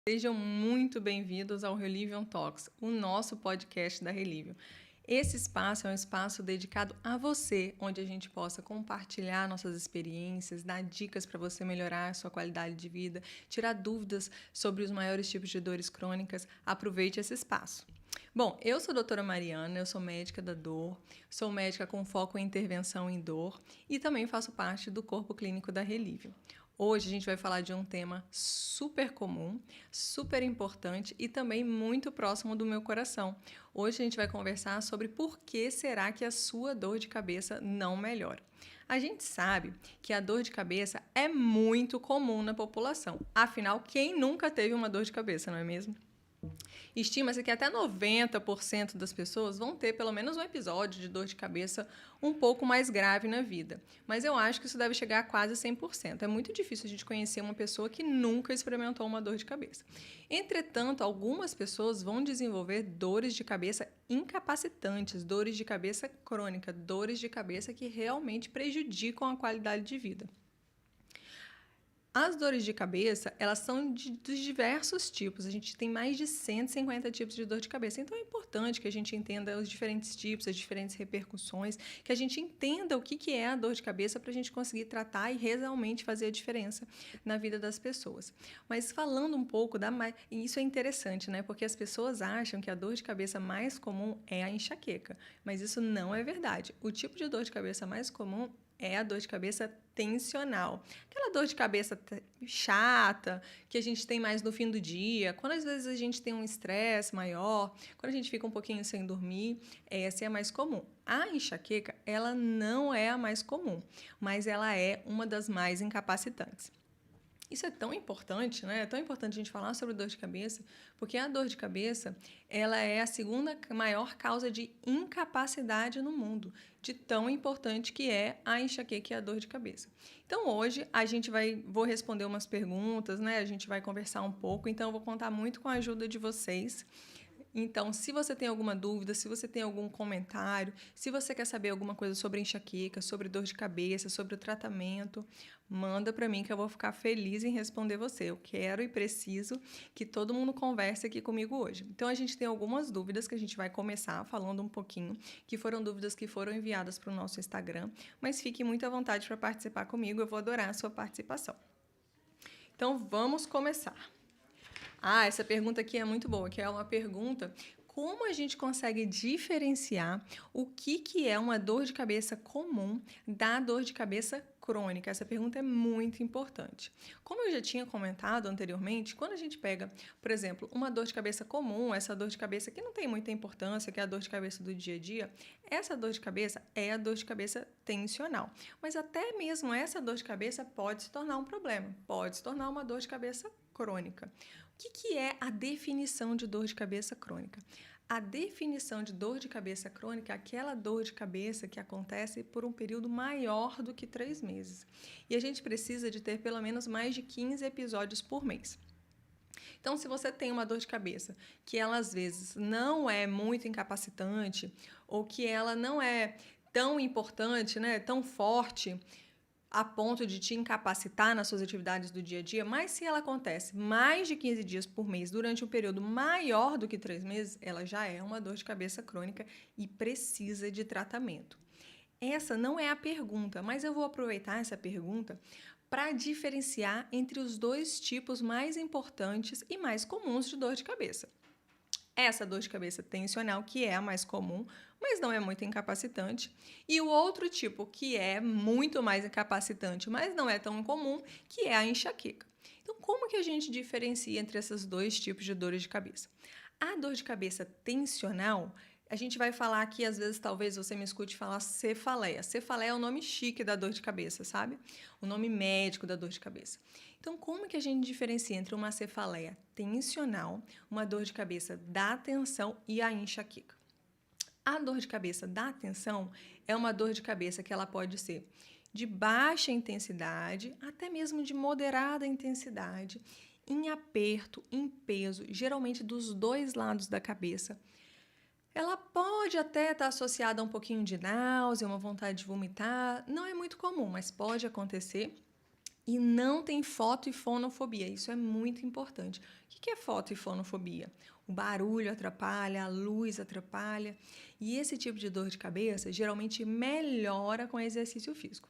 Sejam muito bem-vindos ao Relivion Talks, o nosso podcast da Relivion. Esse espaço é um espaço dedicado a você, onde a gente possa compartilhar nossas experiências, dar dicas para você melhorar a sua qualidade de vida, tirar dúvidas sobre os maiores tipos de dores crônicas. Aproveite esse espaço. Bom, eu sou a doutora Mariana, eu sou médica da dor, sou médica com foco em intervenção em dor e também faço parte do corpo clínico da Relivion. Hoje a gente vai falar de um tema super comum, super importante e também muito próximo do meu coração. Hoje a gente vai conversar sobre por que será que a sua dor de cabeça não melhora. A gente sabe que a dor de cabeça é muito comum na população. Afinal, quem nunca teve uma dor de cabeça, não é mesmo? Estima-se que até 90% das pessoas vão ter pelo menos um episódio de dor de cabeça um pouco mais grave na vida. Mas eu acho que isso deve chegar a quase 100%. É muito difícil a gente conhecer uma pessoa que nunca experimentou uma dor de cabeça. Entretanto, algumas pessoas vão desenvolver dores de cabeça incapacitantes, dores de cabeça crônica, dores de cabeça que realmente prejudicam a qualidade de vida. As dores de cabeça, elas são dos diversos tipos. A gente tem mais de 150 tipos de dor de cabeça. Então, é importante que a gente entenda os diferentes tipos, as diferentes repercussões, que a gente entenda o que é a dor de cabeça para a gente conseguir tratar e realmente fazer a diferença na vida das pessoas. Mas falando um pouco isso é interessante, né? Porque as pessoas acham que a dor de cabeça mais comum é a enxaqueca. Mas isso não é verdade. O tipo de dor de cabeça mais comum é a dor de cabeça tensional. Aquela dor de cabeça chata, que a gente tem mais no fim do dia, quando às vezes a gente tem um estresse maior, quando a gente fica um pouquinho sem dormir, essa é a mais comum. A enxaqueca, ela não é a mais comum, mas ela é uma das mais incapacitantes. Isso é tão importante, né? É tão importante a gente falar sobre dor de cabeça, porque a dor de cabeça, ela é a segunda maior causa de incapacidade no mundo, de tão importante que é a enxaqueca e a dor de cabeça. Então, hoje, vou responder umas perguntas, né? A gente vai conversar um pouco, então eu vou contar muito com a ajuda de vocês. Então, se você tem alguma dúvida, se você tem algum comentário, se você quer saber alguma coisa sobre enxaqueca, sobre dor de cabeça, sobre o tratamento, manda para mim que eu vou ficar feliz em responder você. Eu quero e preciso que todo mundo converse aqui comigo hoje. Então, a gente tem algumas dúvidas que a gente vai começar falando um pouquinho, que foram dúvidas que foram enviadas para o nosso Instagram, mas fique muito à vontade para participar comigo, eu vou adorar a sua participação. Então, vamos começar. Essa pergunta aqui é muito boa, que é uma pergunta: como a gente consegue diferenciar o que é uma dor de cabeça comum da dor de cabeça crônica? Essa pergunta é muito importante. Como eu já tinha comentado anteriormente, quando a gente pega, por exemplo, uma dor de cabeça comum, essa dor de cabeça que não tem muita importância, que é a dor de cabeça do dia a dia, essa dor de cabeça é a dor de cabeça tensional. Mas até mesmo essa dor de cabeça pode se tornar um problema, pode se tornar uma dor de cabeça crônica. O que é a definição de dor de cabeça crônica? A definição de dor de cabeça crônica é aquela dor de cabeça que acontece por um período maior do que 3 meses. E a gente precisa de ter pelo menos mais de 15 episódios por mês. Então, se você tem uma dor de cabeça que ela às vezes não é muito incapacitante ou que ela não é tão importante, né, tão forte, a ponto de te incapacitar nas suas atividades do dia a dia, mas se ela acontece mais de 15 dias por mês durante um período maior do que 3 meses, ela já é uma dor de cabeça crônica e precisa de tratamento. Essa não é a pergunta, mas eu vou aproveitar essa pergunta para diferenciar entre os dois tipos mais importantes e mais comuns de dor de cabeça. Essa dor de cabeça tensional, que é a mais comum, mas não é muito incapacitante, e o outro tipo, que é muito mais incapacitante, mas não é tão comum, que é a enxaqueca. Então, como que a gente diferencia entre esses dois tipos de dores de cabeça? A dor de cabeça tensional, a gente vai falar aqui, às vezes, talvez você me escute falar cefaleia. Cefaleia é o nome chique da dor de cabeça, sabe? O nome médico da dor de cabeça. Então, como que a gente diferencia entre uma cefaleia tensional, uma dor de cabeça da tensão e a enxaqueca? A dor de cabeça da tensão é uma dor de cabeça que ela pode ser de baixa intensidade, até mesmo de moderada intensidade, em aperto, em peso, geralmente dos dois lados da cabeça. Ela pode até estar associada a um pouquinho de náusea, uma vontade de vomitar. Não é muito comum, mas pode acontecer. e não tem foto e fonofobia. Isso é muito importante. O que é foto e fonofobia? O barulho atrapalha, a luz atrapalha. E esse tipo de dor de cabeça geralmente melhora com exercício físico.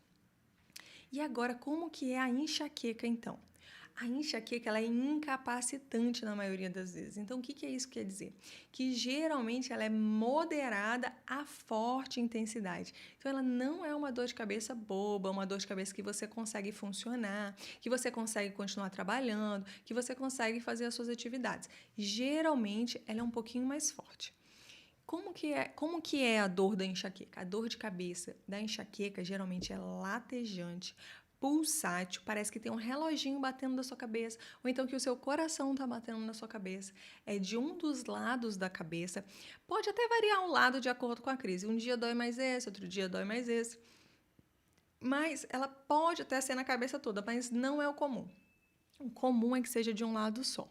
E agora, como que é a enxaqueca, então? A enxaqueca ela é incapacitante na maioria das vezes. Então, o que é isso que quer dizer? Que geralmente ela é moderada a forte intensidade. Então, ela não é uma dor de cabeça boba, uma dor de cabeça que você consegue funcionar, que você consegue continuar trabalhando, que você consegue fazer as suas atividades. Geralmente, ela é um pouquinho mais forte. Como que é a dor da enxaqueca? A dor de cabeça da enxaqueca geralmente é latejante, pulsátil, parece que tem um reloginho batendo na sua cabeça, ou então que o seu coração está batendo na sua cabeça. É de um dos lados da cabeça. Pode até variar o lado de acordo com a crise. Um dia dói mais esse, outro dia dói mais esse. Mas ela pode até ser na cabeça toda, mas não é o comum. O comum é que seja de um lado só.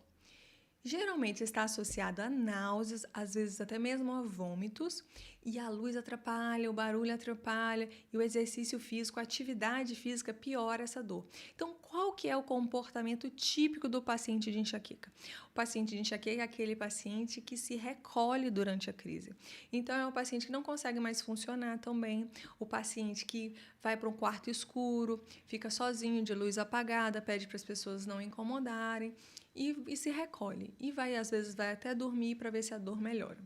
Geralmente está associado a náuseas, às vezes até mesmo a vômitos, e a luz atrapalha, o barulho atrapalha, e o exercício físico, a atividade física piora essa dor. Então, qual que é o comportamento típico do paciente de enxaqueca? O paciente de enxaqueca é aquele paciente que se recolhe durante a crise. Então, é um paciente que não consegue mais funcionar tão bem, o paciente que vai para um quarto escuro, fica sozinho, de luz apagada, pede para as pessoas não incomodarem, e se recolhe. E às vezes, vai até dormir para ver se a dor melhora.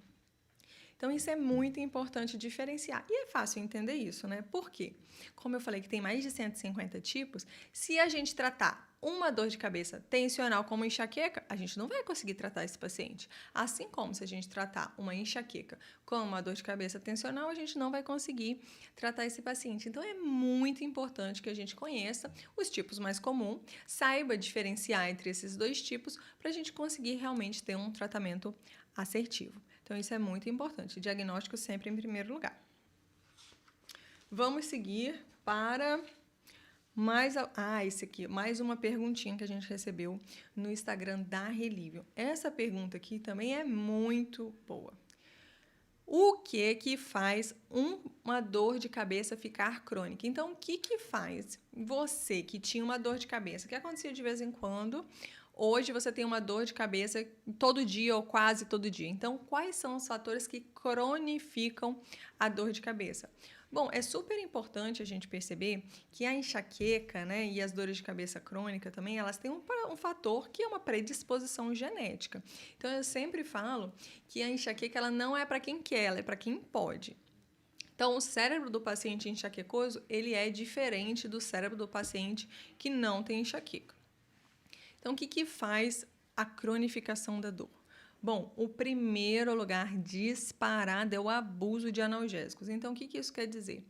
Então, isso é muito importante diferenciar. E é fácil entender isso, né? Por quê? Como eu falei que tem mais de 150 tipos, se a gente tratar uma dor de cabeça tensional como enxaqueca, a gente não vai conseguir tratar esse paciente. Assim como se a gente tratar uma enxaqueca como uma dor de cabeça tensional, a gente não vai conseguir tratar esse paciente. Então, é muito importante que a gente conheça os tipos mais comuns, saiba diferenciar entre esses dois tipos para a gente conseguir realmente ter um tratamento assertivo. Então, isso é muito importante. Diagnóstico sempre em primeiro lugar. Vamos seguir para esse aqui, mais uma perguntinha que a gente recebeu no Instagram da Relívio. Essa pergunta aqui também é muito boa. O que faz uma dor de cabeça ficar crônica? Então, o que faz você que tinha uma dor de cabeça, que acontecia de vez em quando, hoje você tem uma dor de cabeça todo dia ou quase todo dia. Então, quais são os fatores que cronificam a dor de cabeça? Bom, é super importante a gente perceber que a enxaqueca, né, e as dores de cabeça crônica também, elas têm um fator que é uma predisposição genética. Então, eu sempre falo que a enxaqueca ela não é para quem quer, ela é para quem pode. Então, o cérebro do paciente enxaquecoso, ele é diferente do cérebro do paciente que não tem enxaqueca. Então, o que faz a cronificação da dor? Bom, o primeiro lugar disparado é o abuso de analgésicos. Então, o que isso quer dizer?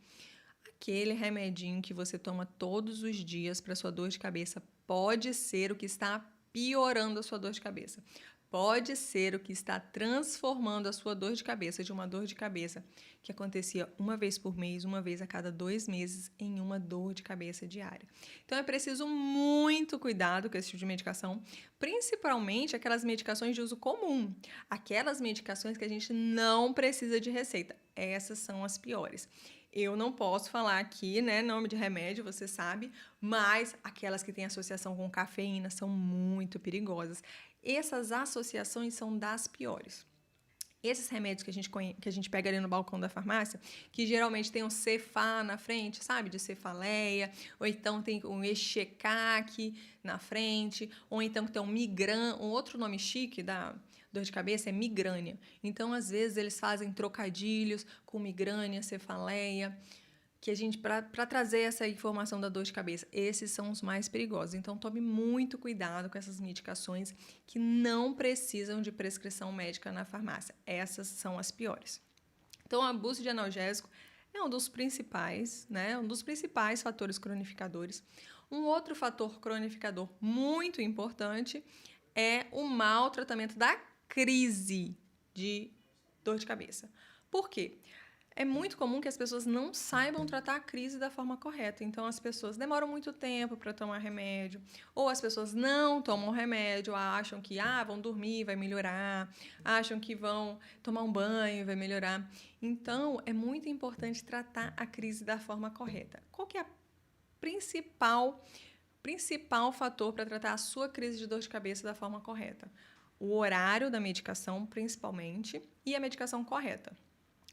Aquele remedinho que você toma todos os dias para sua dor de cabeça pode ser o que está piorando a sua dor de cabeça. Pode ser o que está transformando a sua dor de cabeça de uma dor de cabeça que acontecia uma vez por mês, uma vez a cada 2 meses, em uma dor de cabeça diária. Então, é preciso muito cuidado com esse tipo de medicação, principalmente aquelas medicações de uso comum, aquelas medicações que a gente não precisa de receita. Essas são as piores. Eu não posso falar aqui, né, nome de remédio, você sabe, mas aquelas que têm associação com cafeína são muito perigosas. Essas associações são das piores. Esses remédios que a gente pega ali no balcão da farmácia, que geralmente tem um Cefá na frente, sabe? De cefaleia, ou então tem um Execac na frente, ou então tem um Migran, um outro nome chique da dor de cabeça é migrânia. Então, às vezes, eles fazem trocadilhos com migrânia, cefaleia, que a gente, para trazer essa informação da dor de cabeça, esses são os mais perigosos. Então, tome muito cuidado com essas medicações que não precisam de prescrição médica na farmácia. Essas são as piores. Então, o abuso de analgésico é um dos principais, né? Um dos principais fatores cronificadores. Um outro fator cronificador muito importante é o mau tratamento da crise de dor de cabeça. Por quê? É muito comum que as pessoas não saibam tratar a crise da forma correta. Então, as pessoas demoram muito tempo para tomar remédio, ou as pessoas não tomam remédio, acham que vão dormir, vai melhorar, acham que vão tomar um banho, vai melhorar. Então, é muito importante tratar a crise da forma correta. Qual que é a principal principal fator para tratar a sua crise de dor de cabeça da forma correta? O horário da medicação, principalmente, e a medicação correta.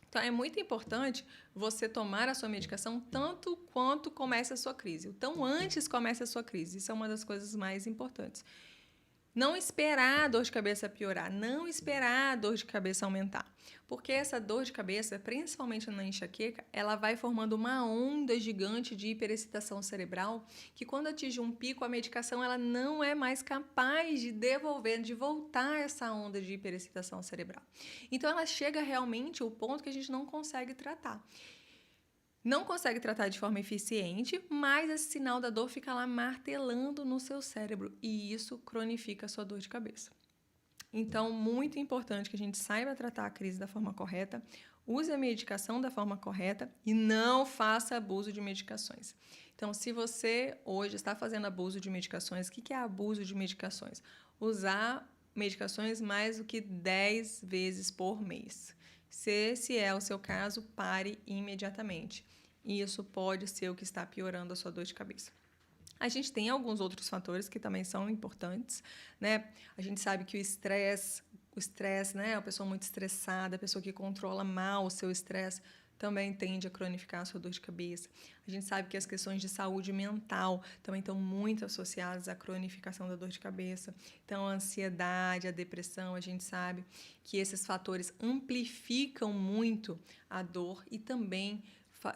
Então, é muito importante você tomar a sua medicação tanto quanto comece a sua crise. Então, antes comece a sua crise. Isso é uma das coisas mais importantes. Não esperar a dor de cabeça piorar, não esperar a dor de cabeça aumentar. Porque essa dor de cabeça, principalmente na enxaqueca, ela vai formando uma onda gigante de hiperexcitação cerebral, que quando atinge um pico, a medicação ela não é mais capaz de devolver, de voltar essa onda de hiperexcitação cerebral. Então ela chega realmente ao ponto que a gente não consegue tratar. Não consegue tratar de forma eficiente, mas esse sinal da dor fica lá martelando no seu cérebro e isso cronifica a sua dor de cabeça. Então, muito importante que a gente saiba tratar a crise da forma correta, use a medicação da forma correta e não faça abuso de medicações. Então, se você hoje está fazendo abuso de medicações, o que é abuso de medicações? Usar medicações mais do que 10 vezes por mês. Se esse é o seu caso, pare imediatamente. Isso pode ser o que está piorando a sua dor de cabeça. A gente tem alguns outros fatores que também são importantes, né? A gente sabe que o estresse, né? A pessoa muito estressada, a pessoa que controla mal o seu estresse, também tende a cronificar a sua dor de cabeça. A gente sabe que as questões de saúde mental também estão muito associadas à cronificação da dor de cabeça. Então, a ansiedade, a depressão, a gente sabe que esses fatores amplificam muito a dor e também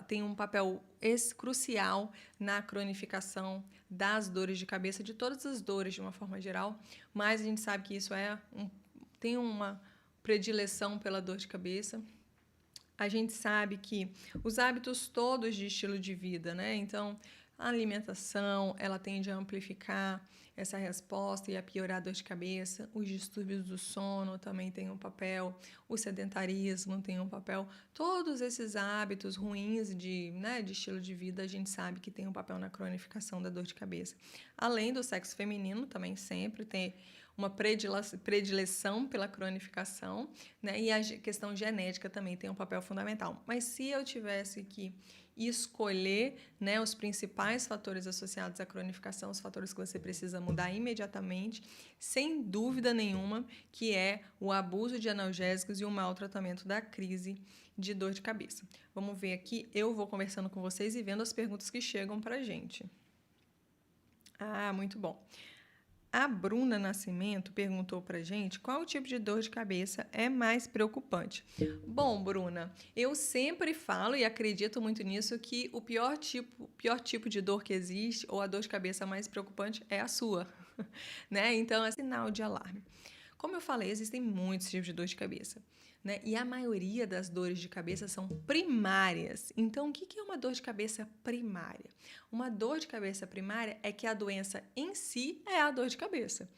tem um papel crucial na cronificação das dores de cabeça, de todas as dores de uma forma geral, mas a gente sabe que isso tem uma predileção pela dor de cabeça. A gente sabe que os hábitos todos de estilo de vida, né? Então, a alimentação, ela tende a amplificar essa resposta e a piorar a dor de cabeça. Os distúrbios do sono também têm um papel. O sedentarismo tem um papel. Todos esses hábitos ruins de estilo de vida, a gente sabe que tem um papel na cronificação da dor de cabeça. Além do sexo feminino, também sempre tem uma predileção pela cronificação, né? E a questão genética também tem um papel fundamental. Mas se eu tivesse que escolher, né, os principais fatores associados à cronificação, os fatores que você precisa mudar imediatamente, sem dúvida nenhuma, que é o abuso de analgésicos e o mau tratamento da crise de dor de cabeça. Vamos ver aqui, eu vou conversando com vocês e vendo as perguntas que chegam pra gente. Muito bom. A Bruna Nascimento perguntou pra gente qual tipo de dor de cabeça é mais preocupante. Bom, Bruna, eu sempre falo e acredito muito nisso que o pior tipo de dor que existe, ou a dor de cabeça mais preocupante, é a sua, né? Então, é sinal de alarme. Como eu falei, existem muitos tipos de dor de cabeça, né? E a maioria das dores de cabeça são primárias. Então, o que é uma dor de cabeça primária? Uma dor de cabeça primária é que a doença em si é a dor de cabeça.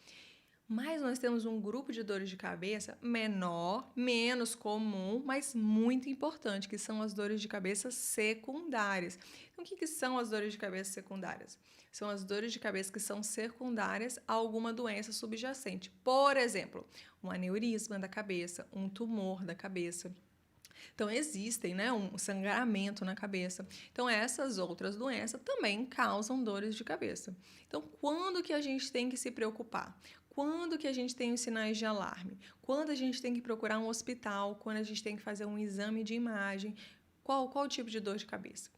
Mas nós temos um grupo de dores de cabeça menor, menos comum, mas muito importante, que são as dores de cabeça secundárias. Então, o que são as dores de cabeça secundárias? São as dores de cabeça que são secundárias a alguma doença subjacente. Por exemplo, um aneurisma da cabeça, um tumor da cabeça. Então, existem, né, um sangramento na cabeça. Então, essas outras doenças também causam dores de cabeça. Então, quando que a gente tem que se preocupar? Quando que a gente tem os sinais de alarme? Quando a gente tem que procurar um hospital? Quando a gente tem que fazer um exame de imagem? Qual tipo de dor de cabeça?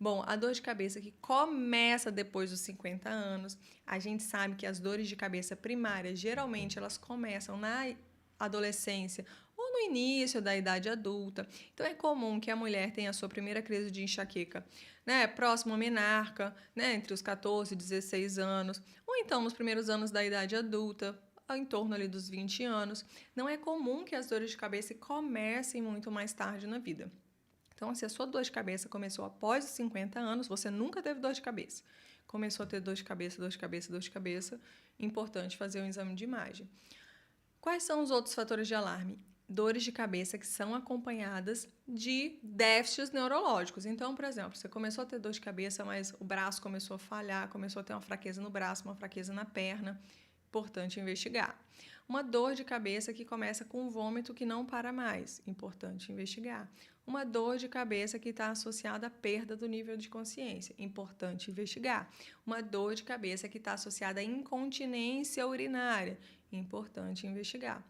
Bom, a dor de cabeça que começa depois dos 50 anos, a gente sabe que as dores de cabeça primárias, geralmente, elas começam na adolescência ou no início da idade adulta. Então, é comum que a mulher tenha a sua primeira crise de enxaqueca, né, próximo à menarca, né, entre os 14 e 16 anos, ou então nos primeiros anos da idade adulta, em torno ali dos 20 anos. Não é comum que as dores de cabeça comecem muito mais tarde na vida. Então, se a sua dor de cabeça começou após os 50 anos, você nunca teve dor de cabeça. Começou a ter dor de cabeça, importante fazer um exame de imagem. Quais são os outros fatores de alarme? Dores de cabeça que são acompanhadas de déficits neurológicos. Então, por exemplo, você começou a ter dor de cabeça, mas o braço começou a falhar, começou a ter uma fraqueza no braço, uma fraqueza na perna. Importante investigar. Uma dor de cabeça que começa com um vômito que não para mais. Importante investigar. Uma dor de cabeça que está associada à perda do nível de consciência. Importante investigar. Uma dor de cabeça que está associada à incontinência urinária. Importante investigar.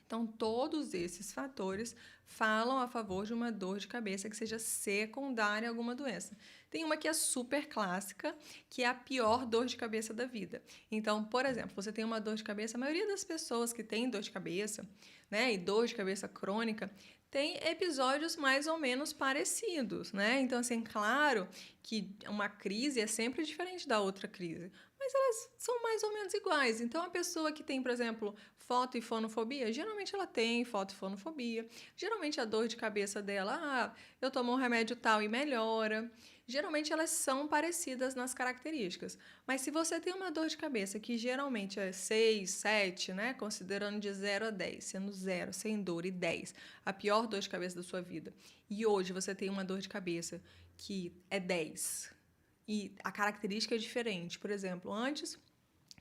Então, todos esses fatores falam a favor de uma dor de cabeça que seja secundária a alguma doença. Tem uma que é super clássica, que é a pior dor de cabeça da vida. Então, por exemplo, você tem uma dor de cabeça, a maioria das pessoas que tem dor de cabeça, né, e dor de cabeça crônica, tem episódios mais ou menos parecidos, né? Então, assim, claro que uma crise é sempre diferente da outra crise, mas elas são mais ou menos iguais. Então, a pessoa que tem, por exemplo, foto e fonofobia, geralmente ela tem foto e fonofobia. Geralmente a dor de cabeça dela, eu tomo um remédio tal e melhora. Geralmente elas são parecidas nas características. Mas se você tem uma dor de cabeça que geralmente é 6, 7, né? Considerando de 0 a 10, sendo 0, sem dor, e 10, a pior dor de cabeça da sua vida. E hoje você tem uma dor de cabeça que é 10 e a característica é diferente. Por exemplo, antes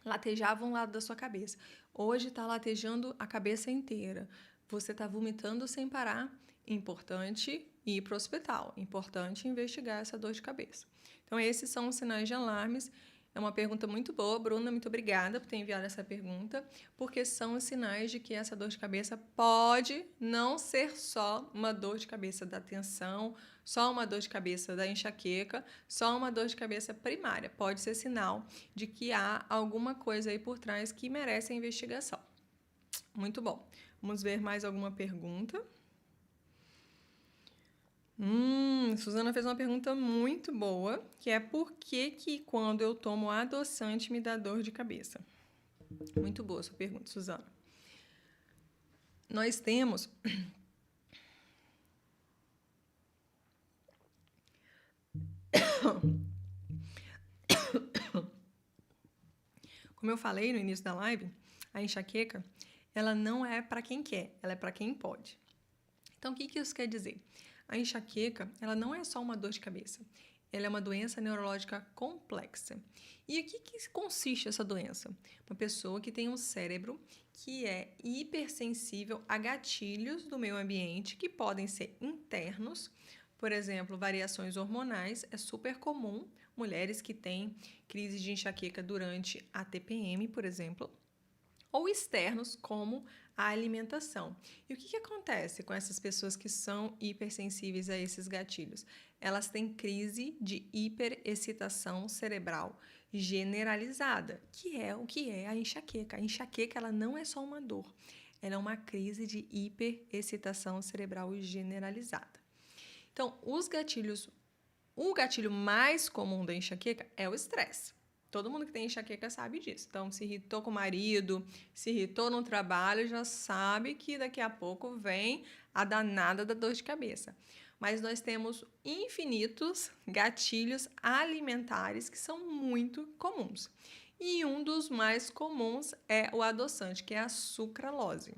latejava um lado da sua cabeça. Hoje está latejando a cabeça inteira. Você está vomitando sem parar. Importante ir para o hospital. Importante investigar essa dor de cabeça. Então, esses são os sinais de alarmes. É uma pergunta muito boa, Bruna. Muito obrigada por ter enviado essa pergunta, porque são os sinais de que essa dor de cabeça pode não ser só uma dor de cabeça da tensão, só uma dor de cabeça da enxaqueca, só uma dor de cabeça primária. Pode ser sinal de que há alguma coisa aí por trás que merece a investigação. Muito bom. Vamos ver mais alguma pergunta. Suzana fez uma pergunta muito boa, que é por que quando eu tomo adoçante me dá dor de cabeça? Muito boa sua pergunta, Suzana. Nós temos como eu falei no início da live, a enxaqueca, ela não é para quem quer, ela é para quem pode. Então, o que isso quer dizer? A enxaqueca, ela não é só uma dor de cabeça. Ela é uma doença neurológica complexa. E o que consiste essa doença? Uma pessoa que tem um cérebro que é hipersensível a gatilhos do meio ambiente que podem ser internos, por exemplo, variações hormonais. É super comum mulheres que têm crise de enxaqueca durante a TPM, por exemplo, ou externos, como a alimentação. E o que acontece com essas pessoas que são hipersensíveis a esses gatilhos? Elas têm crise de hiperexcitação cerebral generalizada, que é o que é a enxaqueca. A enxaqueca, ela não é só uma dor, ela é uma crise de hiperexcitação cerebral generalizada. Então, o gatilho mais comum da enxaqueca é o estresse. Todo mundo que tem enxaqueca sabe disso. Então, se irritou com o marido, se irritou no trabalho, já sabe que daqui a pouco vem a danada da dor de cabeça. Mas nós temos infinitos gatilhos alimentares que são muito comuns. E um dos mais comuns é o adoçante, que é a sucralose.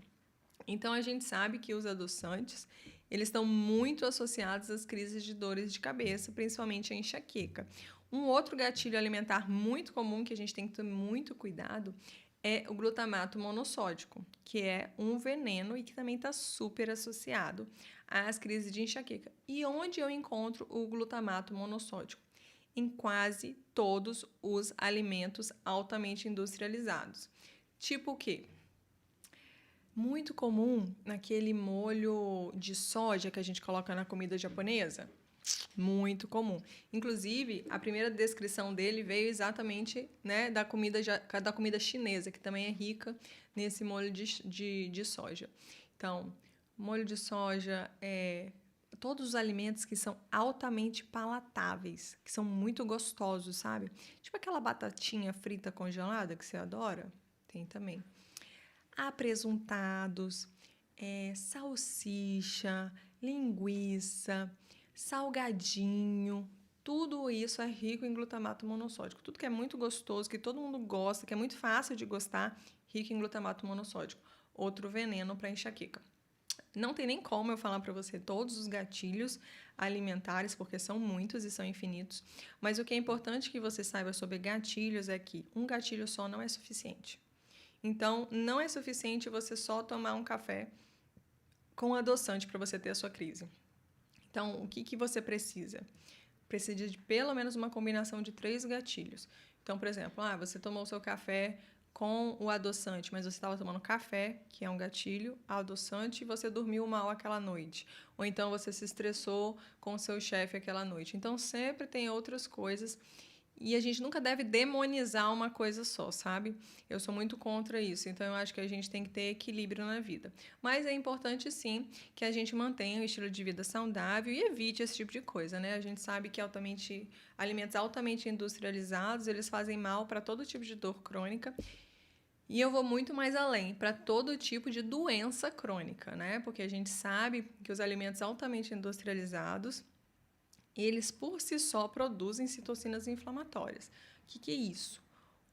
Então, a gente sabe que os adoçantes, eles estão muito associados às crises de dores de cabeça, principalmente a enxaqueca. Um outro gatilho alimentar muito comum que a gente tem que ter muito cuidado é o glutamato monossódico, que é um veneno e que também está super associado às crises de enxaqueca. E onde eu encontro o glutamato monossódico? Em quase todos os alimentos altamente industrializados. Tipo o quê? Muito comum naquele molho de soja que a gente coloca na comida japonesa. Muito comum. Inclusive, a primeira descrição dele veio exatamente, né, da comida chinesa, que também é rica nesse molho de soja. Então, molho de soja, todos os alimentos que são altamente palatáveis, que são muito gostosos, sabe? Tipo aquela batatinha frita congelada que você adora, tem também. Apresuntados, salsicha, linguiça, salgadinho, tudo isso é rico em glutamato monossódico. Tudo que é muito gostoso, que todo mundo gosta, que é muito fácil de gostar, rico em glutamato monossódico. Outro veneno para enxaqueca. Não tem nem como eu falar para você todos os gatilhos alimentares, porque são muitos e são infinitos, mas o que é importante que você saiba sobre gatilhos é que um gatilho só não é suficiente. Então, não é suficiente você só tomar um café com adoçante para você ter a sua crise. Então, o que você precisa? Precisa de pelo menos uma combinação de 3 gatilhos. Então, por exemplo, você tomou o seu café com o adoçante, mas você estava tomando café, que é um gatilho, adoçante, e você dormiu mal aquela noite. Ou então você se estressou com o seu chefe aquela noite. Então, sempre tem outras coisas. E a gente nunca deve demonizar uma coisa só, sabe? Eu sou muito contra isso, então eu acho que a gente tem que ter equilíbrio na vida. Mas é importante, sim, que a gente mantenha um estilo de vida saudável e evite esse tipo de coisa, né? A gente sabe que alimentos altamente industrializados, eles fazem mal para todo tipo de dor crônica. E eu vou muito mais além, para todo tipo de doença crônica, né? Porque a gente sabe que os alimentos altamente industrializados, eles por si só produzem citocinas inflamatórias. O que é isso?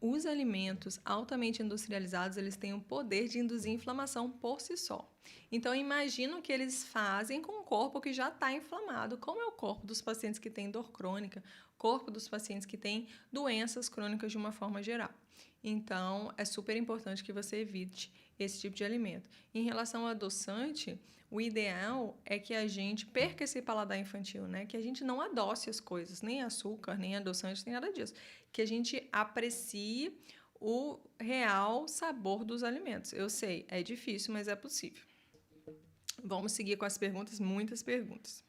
Os alimentos altamente industrializados, eles têm o poder de induzir inflamação por si só. Então, imagina o que eles fazem com o corpo que já está inflamado, como é o corpo dos pacientes que têm dor crônica, corpo dos pacientes que têm doenças crônicas de uma forma geral. Então, é super importante que você evite esse tipo de alimento. Em relação ao adoçante, o ideal é que a gente perca esse paladar infantil, né? Que a gente não adoce as coisas, nem açúcar, nem adoçante, nem nada disso. Que a gente aprecie o real sabor dos alimentos. Eu sei, é difícil, mas é possível. Vamos seguir com as perguntas, muitas perguntas.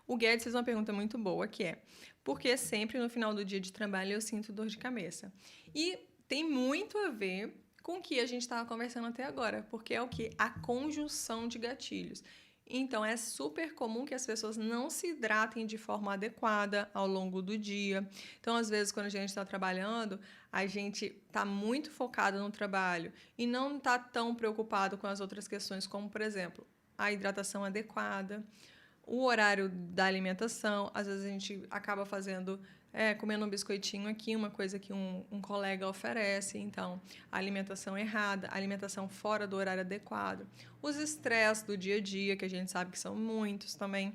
O Guedes fez uma pergunta muito boa, que é: por que sempre no final do dia de trabalho eu sinto dor de cabeça? E tem muito a ver com o que a gente estava conversando até agora, porque é o que? A conjunção de gatilhos. Então, é super comum que as pessoas não se hidratem de forma adequada ao longo do dia. Então, às vezes, quando a gente está trabalhando, a gente está muito focado no trabalho e não está tão preocupado com as outras questões, como, por exemplo, a hidratação adequada, o horário da alimentação. Às vezes a gente acaba comendo um biscoitinho aqui, uma coisa que um colega oferece. Então, a alimentação errada, a alimentação fora do horário adequado, os estresses do dia a dia, que a gente sabe que são muitos também.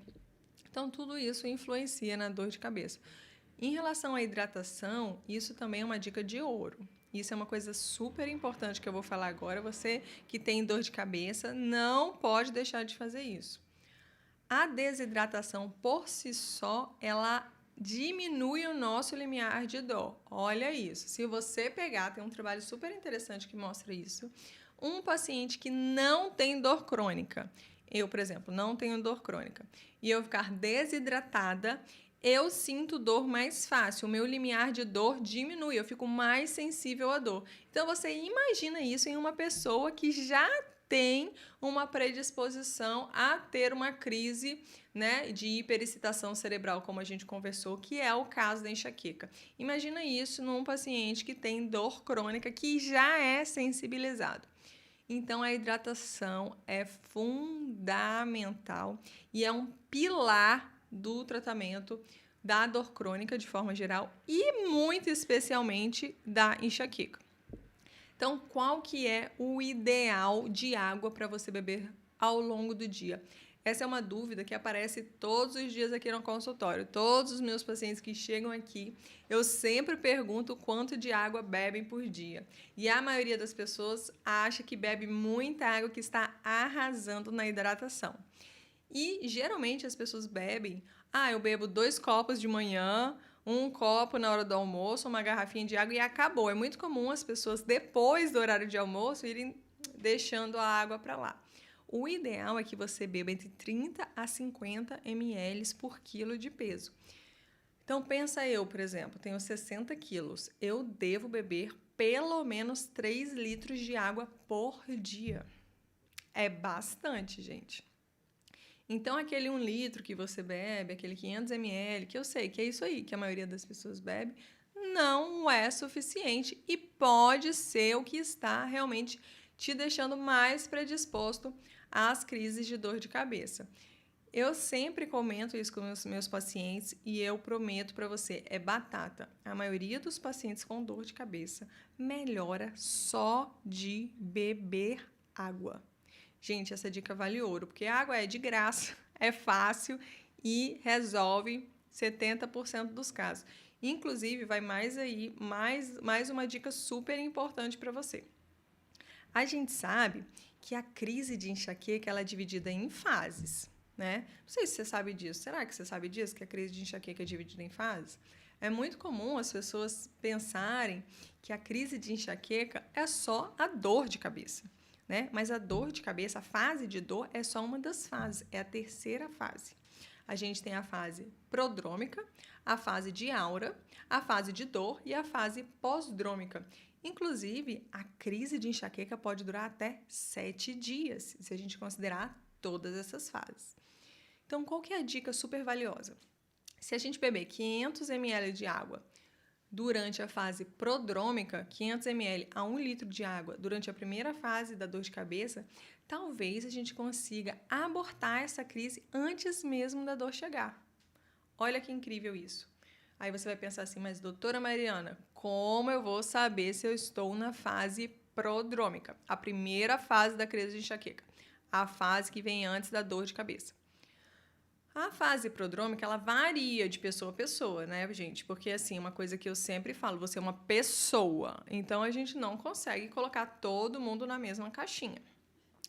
Então, tudo isso influencia na dor de cabeça. Em relação à hidratação, isso também é uma dica de ouro. Isso é uma coisa super importante que eu vou falar agora. Você que tem dor de cabeça, não pode deixar de fazer isso. A desidratação por si só, ela diminui o nosso limiar de dor. Olha isso. Se você pegar, tem um trabalho super interessante que mostra isso. Um paciente que não tem dor crônica, eu, por exemplo, não tenho dor crônica, e eu ficar desidratada, eu sinto dor mais fácil. O meu limiar de dor diminui, eu fico mais sensível à dor. Então, você imagina isso em uma pessoa que já tem uma predisposição a ter uma crise, né, de hiperexcitação cerebral, como a gente conversou, que é o caso da enxaqueca. Imagina isso num paciente que tem dor crônica, que já é sensibilizado. Então, a hidratação é fundamental e é um pilar do tratamento da dor crônica de forma geral e muito especialmente da enxaqueca. Então, qual que é o ideal de água para você beber ao longo do dia? Essa é uma dúvida que aparece todos os dias aqui no consultório. Todos os meus pacientes que chegam aqui, eu sempre pergunto quanto de água bebem por dia. E a maioria das pessoas acha que bebe muita água, que está arrasando na hidratação. E geralmente as pessoas bebem, eu bebo 2 copos de manhã, 1 copo na hora do almoço, uma garrafinha de água e acabou. É muito comum as pessoas, depois do horário de almoço, irem deixando a água para lá. O ideal é que você beba entre 30 a 50 ml por quilo de peso. Então, pensa eu, por exemplo, tenho 60 quilos. Eu devo beber pelo menos 3 litros de água por dia. É bastante, gente. Então, aquele 1 litro que você bebe, aquele 500 ml, que eu sei que é isso aí que a maioria das pessoas bebe, não é suficiente e pode ser o que está realmente te deixando mais predisposto às crises de dor de cabeça. Eu sempre comento isso com os meus pacientes e eu prometo para você, é batata. A maioria dos pacientes com dor de cabeça melhora só de beber água. Gente, essa dica vale ouro, porque a água é de graça, é fácil e resolve 70% dos casos. Inclusive, vai mais uma dica super importante para você. A gente sabe que a crise de enxaqueca ela é dividida em fases. né? Não sei se você sabe disso. Será que você sabe disso, que a crise de enxaqueca é dividida em fases? É muito comum as pessoas pensarem que a crise de enxaqueca é só a dor de cabeça, né? Mas a dor de cabeça, a fase de dor, é só uma das fases, é a terceira fase. A gente tem a fase prodrômica, a fase de aura, a fase de dor e a fase pós-drômica. Inclusive, a crise de enxaqueca pode durar até 7 dias, se a gente considerar todas essas fases. Então, qual que é a dica super valiosa? Se a gente beber 500 ml de água durante a fase prodrômica, 500 ml a 1 litro de água durante a primeira fase da dor de cabeça, talvez a gente consiga abortar essa crise antes mesmo da dor chegar. Olha que incrível isso. Aí você vai pensar assim, mas doutora Mariana, como eu vou saber se eu estou na fase prodrômica? A primeira fase da crise de enxaqueca, a fase que vem antes da dor de cabeça. A fase prodrômica, ela varia de pessoa a pessoa, né, gente? Porque, assim, uma coisa que eu sempre falo, você é uma pessoa. Então, a gente não consegue colocar todo mundo na mesma caixinha.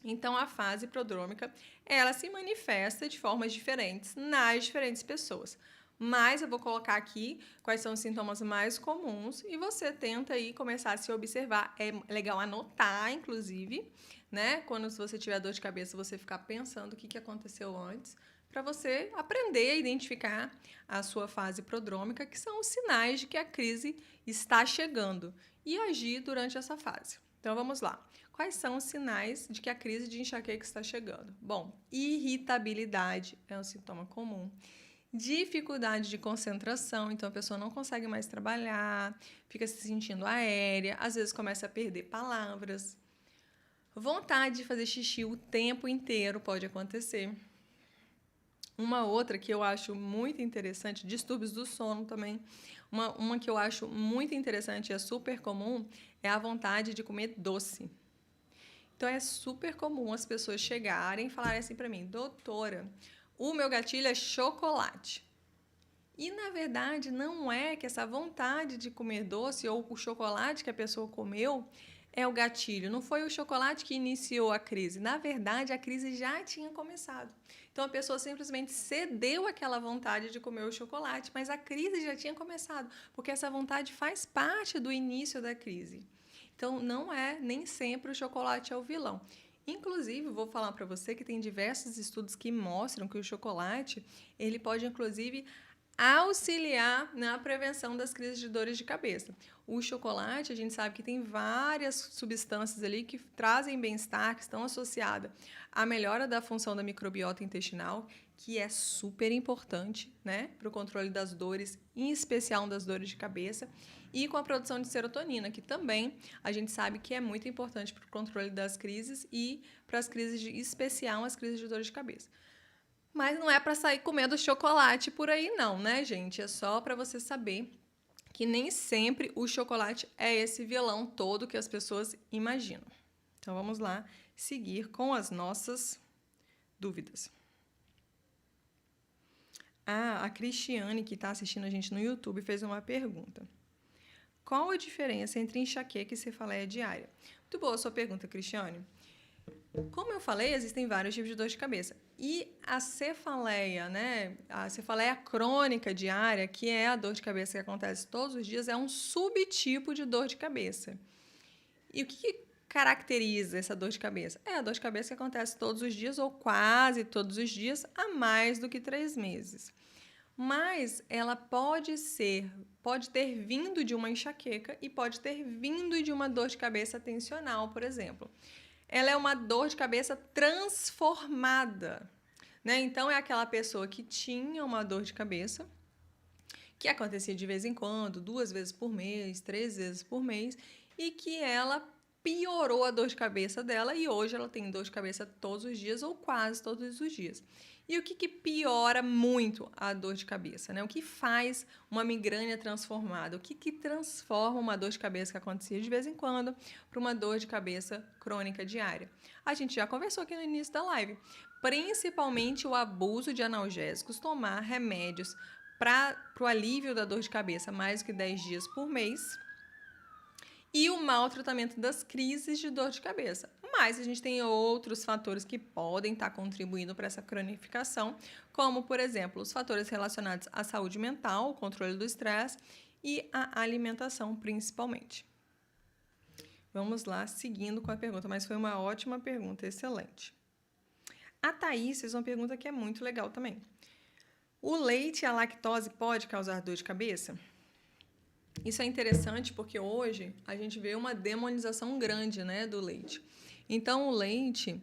Então, a fase prodrômica, ela se manifesta de formas diferentes nas diferentes pessoas. Mas eu vou colocar aqui quais são os sintomas mais comuns e você tenta aí começar a se observar. É legal anotar, inclusive, né? Quando você tiver dor de cabeça, você ficar pensando o que aconteceu antes, para você aprender a identificar a sua fase prodrômica, que são os sinais de que a crise está chegando, e agir durante essa fase. Então, vamos lá. Quais são os sinais de que a crise de enxaqueca está chegando? Bom, irritabilidade é um sintoma comum. Dificuldade de concentração, então a pessoa não consegue mais trabalhar, fica se sentindo aérea, às vezes começa a perder palavras. Vontade de fazer xixi o tempo inteiro pode acontecer. Uma outra que eu acho muito interessante, distúrbios do sono também. Uma que eu acho muito interessante e é super comum é a vontade de comer doce. Então, é super comum as pessoas chegarem e falarem assim para mim, doutora, o meu gatilho é chocolate. E, na verdade, não é que essa vontade de comer doce ou o chocolate que a pessoa comeu é o gatilho. Não foi o chocolate que iniciou a crise. Na verdade, a crise já tinha começado. Então, a pessoa simplesmente cedeu àquela vontade de comer o chocolate, mas a crise já tinha começado, porque essa vontade faz parte do início da crise. Então, não é nem sempre o chocolate é o vilão. Inclusive, vou falar para você que tem diversos estudos que mostram que o chocolate, ele pode, inclusive, auxiliar na prevenção das crises de dores de cabeça. O chocolate, a gente sabe que tem várias substâncias ali que trazem bem-estar, que estão associadas à melhora da função da microbiota intestinal, que é super importante, né, para o controle das dores, em especial das dores de cabeça, e com a produção de serotonina, que também a gente sabe que é muito importante para o controle das crises e para as crises, em especial as crises de dores de cabeça. Mas não é para sair comendo chocolate por aí não, né, gente? É só para você saber que nem sempre o chocolate é esse vilão todo que as pessoas imaginam. Então, vamos lá seguir com as nossas dúvidas. A Cristiane, que está assistindo a gente no YouTube, fez uma pergunta. Qual a diferença entre enxaqueca e cefaleia diária? Muito boa a sua pergunta, Cristiane. Como eu falei, existem vários tipos de dor de cabeça. E a cefaleia, né? A cefaleia crônica diária, que é a dor de cabeça que acontece todos os dias, é um subtipo de dor de cabeça. E o que caracteriza essa dor de cabeça? É a dor de cabeça que acontece todos os dias ou quase todos os dias há mais do que 3 meses. Mas ela pode ter vindo de uma enxaqueca e pode ter vindo de uma dor de cabeça tensional, por exemplo. Ela é uma dor de cabeça transformada, né? Então, é aquela pessoa que tinha uma dor de cabeça, que acontecia de vez em quando, 2 vezes por mês, 3 vezes por mês, e que ela piorou a dor de cabeça dela e hoje ela tem dor de cabeça todos os dias ou quase todos os dias. E o que piora muito a dor de cabeça, né? O que faz uma migrânia transformada? O que transforma uma dor de cabeça que acontecia de vez em quando para uma dor de cabeça crônica diária? A gente já conversou aqui no início da live. Principalmente o abuso de analgésicos, tomar remédios para o alívio da dor de cabeça mais do que 10 dias por mês e o mau tratamento das crises de dor de cabeça. Mas a gente tem outros fatores que podem estar contribuindo para essa cronificação, como, por exemplo, os fatores relacionados à saúde mental, o controle do estresse e a alimentação, principalmente. Vamos lá, seguindo com a pergunta, mas foi uma ótima pergunta, excelente. A Thaís fez uma pergunta que é muito legal também. O leite e a lactose pode causar dor de cabeça? Isso é interessante porque hoje a gente vê uma demonização grande, né, do leite. Então, o leite,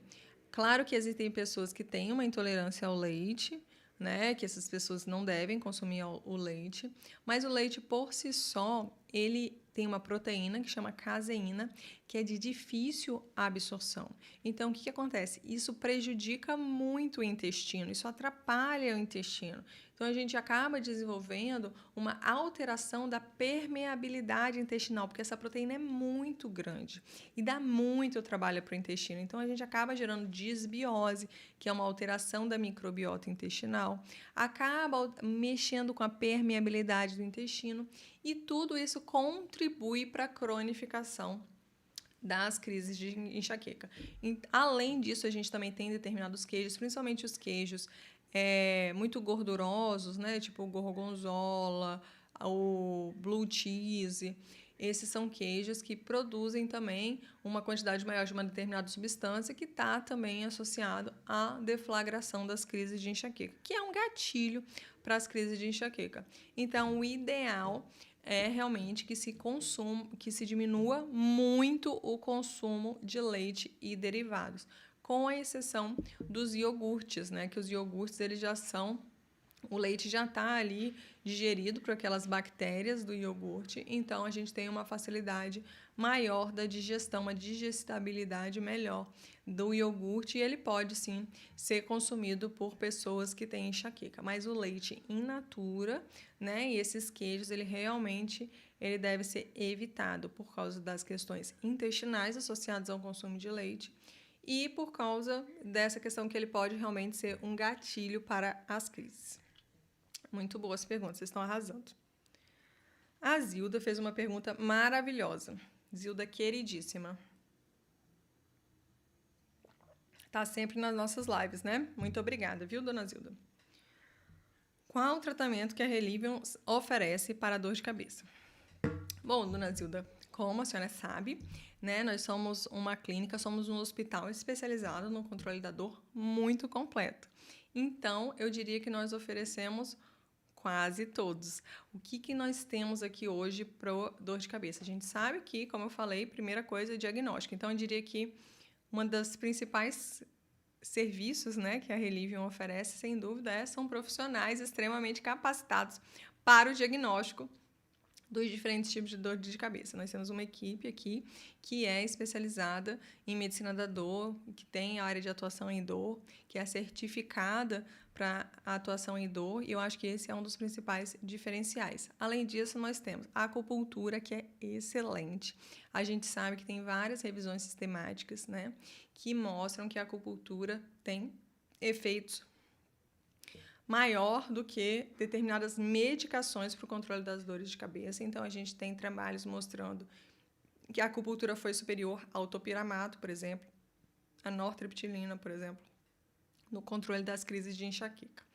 claro que existem pessoas que têm uma intolerância ao leite, né, que essas pessoas não devem consumir o leite, mas o leite por si só, ele tem uma proteína que chama caseína, que é de difícil absorção. Então, o que acontece? Isso prejudica muito o intestino, isso atrapalha o intestino. Então, a gente acaba desenvolvendo uma alteração da permeabilidade intestinal, porque essa proteína é muito grande e dá muito trabalho para o intestino. Então, a gente acaba gerando disbiose, que é uma alteração da microbiota intestinal, acaba mexendo com a permeabilidade do intestino e tudo isso contribui para a cronificação das crises de enxaqueca. Além disso, a gente também tem determinados queijos, principalmente os queijos muito gordurosos, né? Tipo o gorgonzola, o blue cheese. Esses são queijos que produzem também uma quantidade maior de uma determinada substância que está também associado à deflagração das crises de enxaqueca, que é um gatilho para as crises de enxaqueca. Então, o ideal é realmente que se diminua muito o consumo de leite e derivados, com a exceção dos iogurtes, né? Que os iogurtes eles já são, o leite já está ali digerido por aquelas bactérias do iogurte, então a gente tem uma facilidade maior da digestão, uma digestibilidade melhor do iogurte e ele pode sim ser consumido por pessoas que têm enxaqueca, mas o leite in natura, né, e esses queijos, ele deve ser evitado por causa das questões intestinais associadas ao consumo de leite e por causa dessa questão que ele pode realmente ser um gatilho para as crises. Muito boas perguntas, vocês estão arrasando. A Zilda fez uma pergunta maravilhosa. Zilda, queridíssima. Tá sempre nas nossas lives, né? Muito obrigada, viu, dona Zilda? Qual o tratamento que a Relivion oferece para a dor de cabeça? Bom, dona Zilda, como a senhora sabe, né, nós somos uma clínica, somos um hospital especializado no controle da dor muito completo. Então, eu diria que nós oferecemos quase todos. O que nós temos aqui hoje para dor de cabeça? A gente sabe que, como eu falei, primeira coisa é diagnóstico. Então, eu diria que uma das principais serviços, né, que a Relivion oferece, sem dúvida, são profissionais extremamente capacitados para o diagnóstico dos diferentes tipos de dor de cabeça. Nós temos uma equipe aqui que é especializada em medicina da dor, que tem a área de atuação em dor, que é certificada para a atuação em dor, e eu acho que esse é um dos principais diferenciais. Além disso, nós temos a acupuntura, que é excelente. A gente sabe que tem várias revisões sistemáticas, né, que mostram que a acupuntura tem efeitos maior do que determinadas medicações para o controle das dores de cabeça. Então, a gente tem trabalhos mostrando que a acupuntura foi superior ao topiramato, por exemplo, a nortriptilina, por exemplo, no controle das crises de enxaqueca.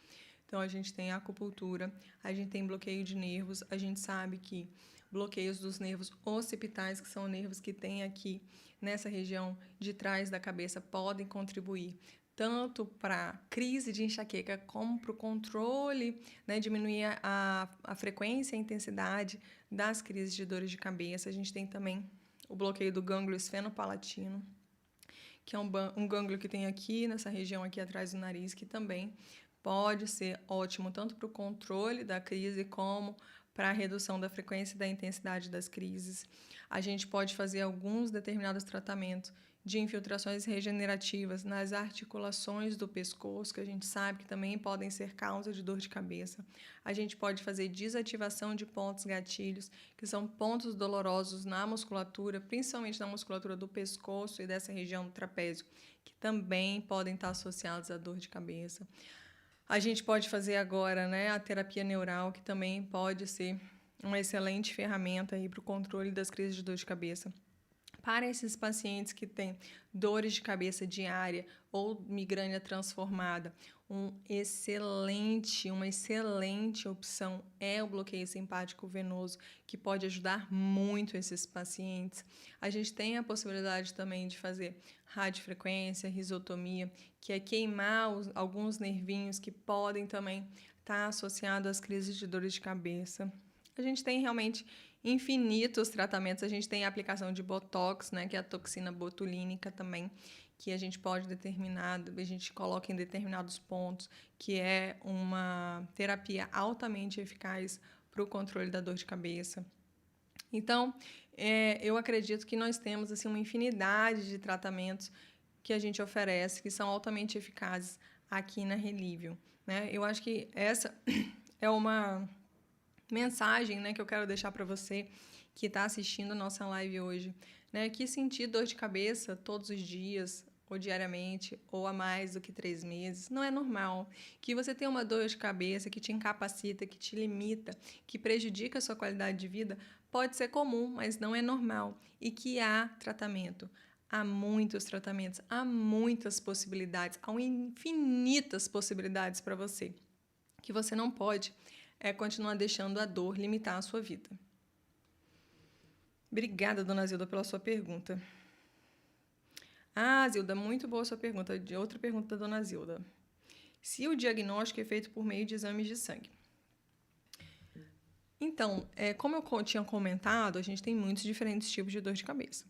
Então, a gente tem a acupuntura, a gente tem bloqueio de nervos, a gente sabe que bloqueios dos nervos occipitais, que são nervos que tem aqui nessa região de trás da cabeça, podem contribuir tanto para crise de enxaqueca como para o controle, né, diminuir a frequência e a intensidade das crises de dores de cabeça. A gente tem também o bloqueio do gânglio esfenopalatino, que é um gânglio que tem aqui, nessa região aqui atrás do nariz, que também pode ser ótimo tanto para o controle da crise como para a redução da frequência e da intensidade das crises. A gente pode fazer alguns determinados tratamentos de infiltrações regenerativas nas articulações do pescoço, que a gente sabe que também podem ser causa de dor de cabeça. A gente pode fazer desativação de pontos gatilhos, que são pontos dolorosos na musculatura, principalmente na musculatura do pescoço e dessa região do trapézio, que também podem estar associados à dor de cabeça. A gente pode fazer agora, né, a terapia neural, que também pode ser uma excelente ferramenta aí para o controle das crises de dor de cabeça. Para esses pacientes que têm dores de cabeça diária ou migrânia transformada, uma excelente opção é o bloqueio simpático venoso, que pode ajudar muito esses pacientes. A gente tem a possibilidade também de fazer radiofrequência, risotomia, que é queimar alguns nervinhos que podem também estar associados às crises de dores de cabeça. A gente tem realmente infinitos tratamentos. A gente tem a aplicação de Botox, né, que é a toxina botulínica também, que a gente pode determinar, a gente coloca em determinados pontos, que é uma terapia altamente eficaz para o controle da dor de cabeça. Então, eu acredito que nós temos assim, uma infinidade de tratamentos que a gente oferece, que são altamente eficazes aqui na Relivium, né? Eu acho que essa é uma mensagem, né, que eu quero deixar para você que está assistindo a nossa live hoje, né, que sentir dor de cabeça todos os dias, ou diariamente, ou há mais do que 3 meses, não é normal. Que você tem uma dor de cabeça que te incapacita, que te limita, que prejudica a sua qualidade de vida, pode ser comum, mas não é normal. E que há tratamento. Há muitos tratamentos, há muitas possibilidades, há infinitas possibilidades para você, que você não pode continuar deixando a dor limitar a sua vida. Obrigada, dona Zilda, pela sua pergunta. Ah, Zilda, muito boa a sua pergunta. Outra pergunta da dona Zilda. Se o diagnóstico é feito por meio de exames de sangue? Então, como eu tinha comentado, a gente tem muitos diferentes tipos de dor de cabeça.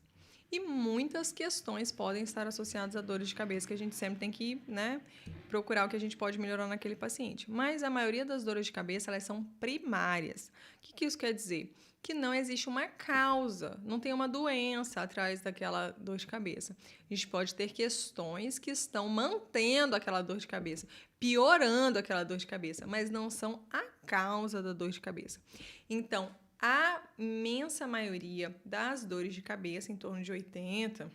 E muitas questões podem estar associadas a dores de cabeça, que a gente sempre tem que, né, procurar o que a gente pode melhorar naquele paciente. Mas a maioria das dores de cabeça, elas são primárias. O que isso quer dizer? Que não existe uma causa, não tem uma doença atrás daquela dor de cabeça. A gente pode ter questões que estão mantendo aquela dor de cabeça, piorando aquela dor de cabeça, mas não são a causa da dor de cabeça. Então, a imensa maioria das dores de cabeça, em torno de 80%,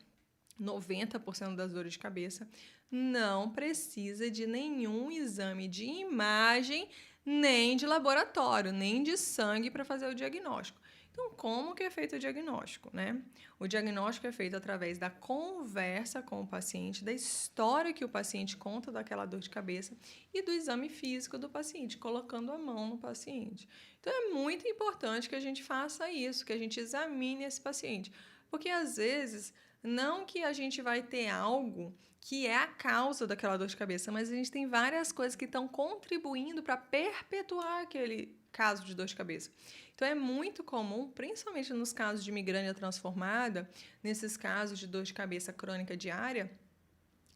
90% das dores de cabeça, não precisa de nenhum exame de imagem, nem de laboratório, nem de sangue para fazer o diagnóstico. Então, como que é feito o diagnóstico, né? O diagnóstico é feito através da conversa com o paciente, da história que o paciente conta daquela dor de cabeça e do exame físico do paciente, colocando a mão no paciente. Então, é muito importante que a gente faça isso, que a gente examine esse paciente. Porque, às vezes, não que a gente vai ter algo que é a causa daquela dor de cabeça, mas a gente tem várias coisas que estão contribuindo para perpetuar aquele caso de dor de cabeça. Então, é muito comum, principalmente nos casos de migrânia transformada, nesses casos de dor de cabeça crônica diária,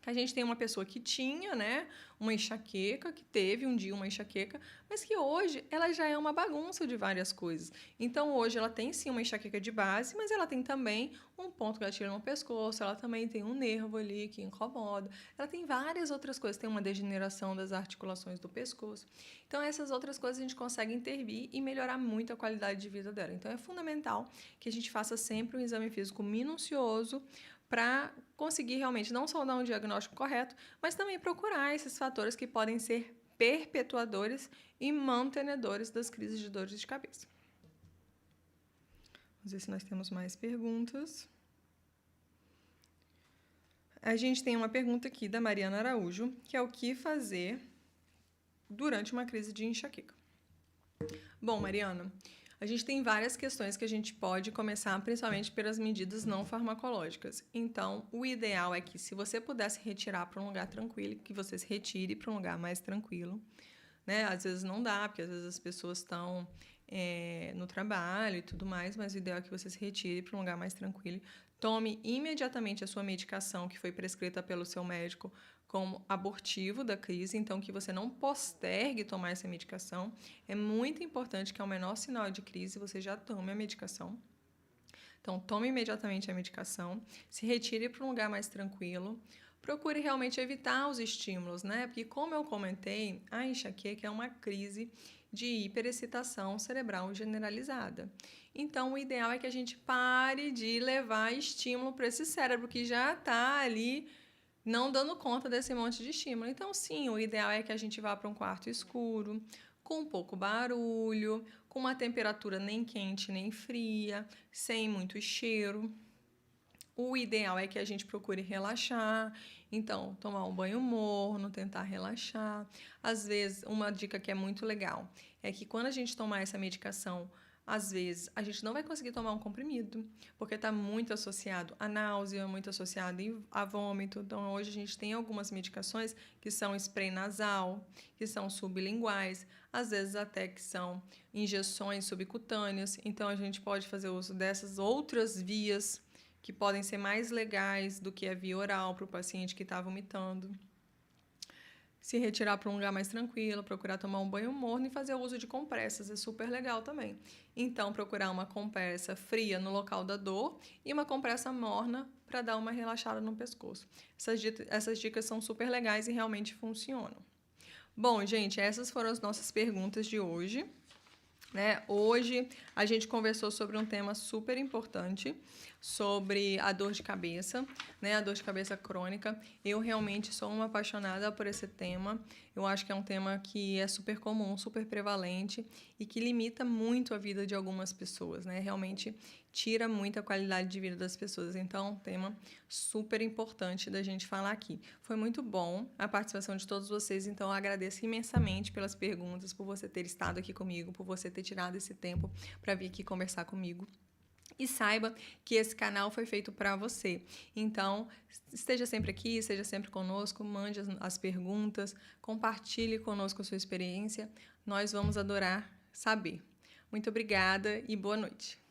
que a gente tem uma pessoa que tinha, né, uma enxaqueca, que teve um dia uma enxaqueca, mas que hoje ela já é uma bagunça de várias coisas. Então, hoje ela tem sim uma enxaqueca de base, mas ela tem também um ponto gatilho no pescoço, ela também tem um nervo ali que incomoda, ela tem várias outras coisas, tem uma degeneração das articulações do pescoço. Então, essas outras coisas a gente consegue intervir e melhorar muito a qualidade de vida dela. Então, é fundamental que a gente faça sempre um exame físico minucioso, para conseguir realmente não só dar um diagnóstico correto, mas também procurar esses fatores que podem ser perpetuadores e mantenedores das crises de dores de cabeça. Vamos ver se nós temos mais perguntas. A gente tem uma pergunta aqui da Mariana Araújo, que é o que fazer durante uma crise de enxaqueca. Bom, Mariana, a gente tem várias questões que a gente pode começar, principalmente pelas medidas não farmacológicas. Então, o ideal é que, se você pudesse retirar para um lugar tranquilo, que você se retire para um lugar mais tranquilo, né? Às vezes não dá, porque às vezes as pessoas estão no trabalho e tudo mais, mas o ideal é que você se retire para um lugar mais tranquilo. Tome imediatamente a sua medicação que foi prescrita pelo seu médico como abortivo da crise, então que você não postergue tomar essa medicação. É muito importante que ao menor sinal de crise você já tome a medicação. Então, tome imediatamente a medicação, se retire para um lugar mais tranquilo, procure realmente evitar os estímulos, né? Porque, como eu comentei, a enxaqueca é uma crise de hiperexcitação cerebral generalizada. Então, o ideal é que a gente pare de levar estímulo para esse cérebro que já está ali não dando conta desse monte de estímulo. Então, sim, o ideal é que a gente vá para um quarto escuro, com pouco barulho, com uma temperatura nem quente nem fria, sem muito cheiro. O ideal é que a gente procure relaxar, então tomar um banho morno, tentar relaxar. Às vezes, uma dica que é muito legal é que quando a gente tomar essa medicação, às vezes a gente não vai conseguir tomar um comprimido, porque está muito associado à náusea, muito associado a vômito. Então, hoje a gente tem algumas medicações que são spray nasal, que são sublinguais, às vezes até que são injeções subcutâneas. Então, a gente pode fazer uso dessas outras vias que podem ser mais legais do que a via oral para o paciente que está vomitando. Se retirar para um lugar mais tranquilo, procurar tomar um banho morno e fazer uso de compressas, é super legal também. Então, procurar uma compressa fria no local da dor e uma compressa morna para dar uma relaxada no pescoço. Essas dicas são super legais e realmente funcionam. Bom, gente, essas foram as nossas perguntas de hoje. Hoje a gente conversou sobre um tema super importante, sobre a dor de cabeça, a dor de cabeça crônica. Eu realmente sou uma apaixonada por esse tema. Eu acho que é um tema que é super comum, super prevalente e que limita muito a vida de algumas pessoas, Realmente tira muita qualidade de vida das pessoas. Então, é um tema super importante da gente falar aqui. Foi muito bom a participação de todos vocês, então eu agradeço imensamente pelas perguntas, por você ter estado aqui comigo, por você ter tirado esse tempo para vir aqui conversar comigo. E saiba que esse canal foi feito para você. Então, esteja sempre aqui, esteja sempre conosco, mande as perguntas, compartilhe conosco a sua experiência. Nós vamos adorar saber. Muito obrigada e boa noite.